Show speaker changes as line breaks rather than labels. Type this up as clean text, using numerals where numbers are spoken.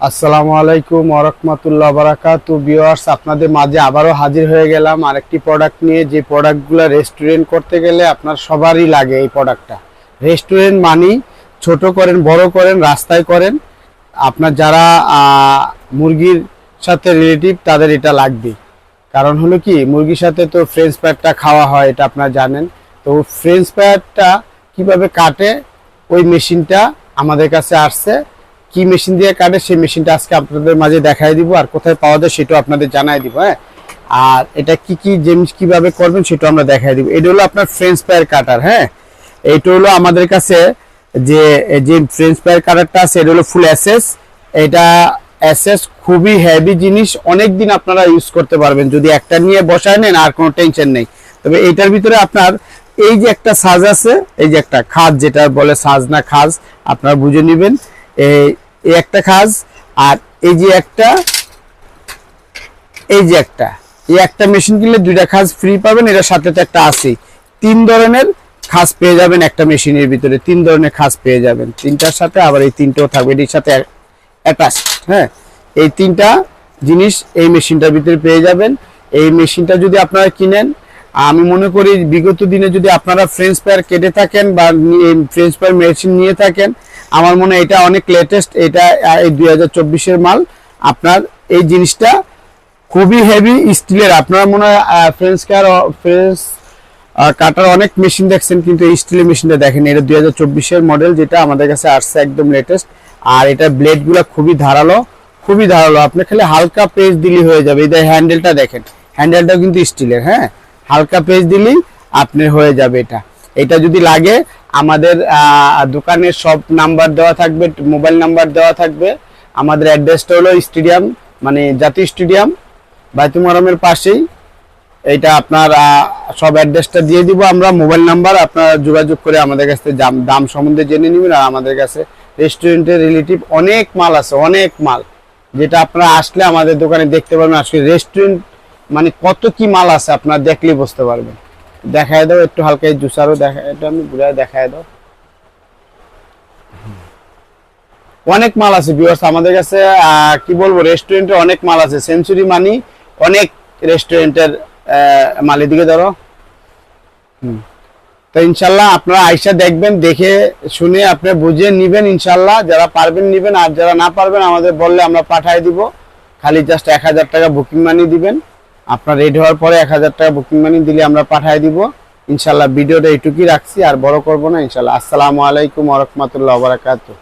আসসালামু আলাইকুম ওয়া রাহমাতুল্লাহি ওয়া বারাকাতুহু। ভিউয়ার্স, আপনাদের মাঝে আবারও হাজির হয়ে গেলাম আরেকটি প্রোডাক্ট নিয়ে। যে প্রোডাক্টগুলো রেস্টুরেন্ট করতে গেলে আপনার সবারই লাগে। এই প্রোডাক্টটা রেস্টুরেন্ট মানি ছোট করেন বড় করেন রাস্তায় করেন, আপনার যারা মুরগির সাথে রিলেটিভ তাদের এটা লাগবে। কারণ হলো কি, মুরগির সাথে তো ফ্রেঞ্চ ফ্রাইটা খাওয়া হয়, এটা আপনারা জানেন। তো ফ্রেঞ্চ ফ্রাইটা কিভাবে কাটে ওই মেশিনটা আমাদের কাছে আসছে। কি মেশিন দিয়ে কাটে সেই মেশিনটা আজকে আপনাদের মাঝে দেখাই দিব, আর কোথায় পাওয়া যায় সেটাও আপনাদের জানাই দিব। হ্যাঁ, আর এটা কি কি জিনিস কিভাবে করবেন সেটাও আমরা দেখাই দিব। এটা হলো আপনার ফ্রেঞ্চ ফ্রাই কাটার। হ্যাঁ, এইটা হলো আমাদের কাছে যে যে ফ্রেঞ্চ ফ্রাই কাটারটা আছে, এটা হলো ফুল এসএস। এটা এসএস খুবই হেভি জিনিস, অনেক দিন আপনারা ইউজ করতে পারবেন যদি একটা নিয়ে বসায় নেন, আর কোনো টেনশন নেই। তবে এইটার ভিতরে আপনার এই যে একটা সাজ আছে, এই যে একটা খাজ, যেটা বলে সাজ না খাজ আপনারা বুঝে নেবেন। এই একটা খাজ, আর এই যে একটা এই একটা মেশিন কিনলে দুইটা খাজ ফ্রি পাবেন। এটার সাথে তো একটা আছে, তিন ধরনের খাজ পেয়ে যাবেন একটা মেশিনের ভিতরে। তিন ধরনের খাজ পেয়ে যাবেন, তিনটার সাথে আবার এই তিনটাও থাকবে এটির সাথে অ্যাটাচ। হ্যাঁ, এই তিনটা জিনিস এই মেশিনটার ভিতরে পেয়ে যাবেন। এই মেশিনটা যদি আপনারা কিনেন, আমি মনে করি বিগত দিনে যদি আপনারা ফ্রেঞ্চ ফ্রাই কেটে থাকেন বা ফ্রেঞ্চ ফ্রাই মেশিন নিয়ে থাকেন, আমার মনে হয় এটা অনেক লেটেস্ট। এটা এই 2024-এর মাল। আপনার এই জিনিসটা খুবই হেভি স্টিলের। আপনারা মনে হয় ফ্রেঞ্চ কাটার অনেক মেশিন দেখছেন, কিন্তু এই স্টিলের মেশিনটা দেখেন। এটা 2024-এর মডেল, যেটা আমাদের কাছে আসছে একদম লেটেস্ট। আর এটা ব্লেডগুলো খুবই ধারালো, খুবই ধারালো। আপনি খালি হালকা পেজ দিলেই হয়ে যাবে। এই হ্যান্ডেলটা দেখেন, হ্যান্ডেলটাও কিন্তু স্টিলের। হ্যাঁ, হালকা পেজ দিলেই আপনার হয়ে যাবে। এটা যদি লাগে আমাদের দোকানের সব নাম্বার দেওয়া থাকবে, মোবাইল নাম্বার দেওয়া থাকবে। আমাদের অ্যাড্রেসটা হলো স্টেডিয়াম, মানে জাতীয় স্টেডিয়াম বাইতুল মোকাররমের পাশেই। এইটা আপনার সব অ্যাড্রেসটা দিয়ে দিব আমরা, মোবাইল নাম্বার। আপনারা যোগাযোগ করে আমাদের কাছ থেকে দাম সম্বন্ধে জেনে নেবেন। আর আমাদের কাছে রেস্টুরেন্টের রিলেটিভ অনেক মাল আছে, অনেক মাল, যেটা আপনারা আসলে আমাদের দোকানে দেখতে পারবেন। আসলে রেস্টুরেন্ট মানে কত কি মাল আছে আপনারা দেখলেই বুঝতে পারবেন। দেখায় দাও একটু হালকা, জুসারও দেখা, এটা আমি ঘুরায় দেখায় দাও। অনেক মাল আছে ভিউয়ার্স আমাদের কাছে। কি বলবো, রেস্টুরেন্টে অনেক মাল আছে। সেঞ্চুরি মানি অনেক রেস্টুরেন্টের মালের দিকে ধরো। তো ইনশাল্লাহ আপনারা আইসা দেখবেন, দেখে শুনে আপনি বুঝে নিবেন। ইনশাল্লাহ যারা পারবেন নিবেন, আর যারা না পারবেন আমাদের বললে আমরা পাঠিয়ে দিব। খালি জাস্ট 1000 টাকা বুকিং মানি দিবেন। আপনার রেডি হওয়ার পরে 1000 টাকা বুকিং মানি দিলে আমরা পাঠিয়ে দিব। ইনশাল্লাহ ভিডিওটা এইটুকুই রাখছি, আর বড় করব না। ইনশাল্লাহ। আসসালামু আলাইকুম ওয়া রাহমাতুল্লাহি ওয়া বারাকাতুহু।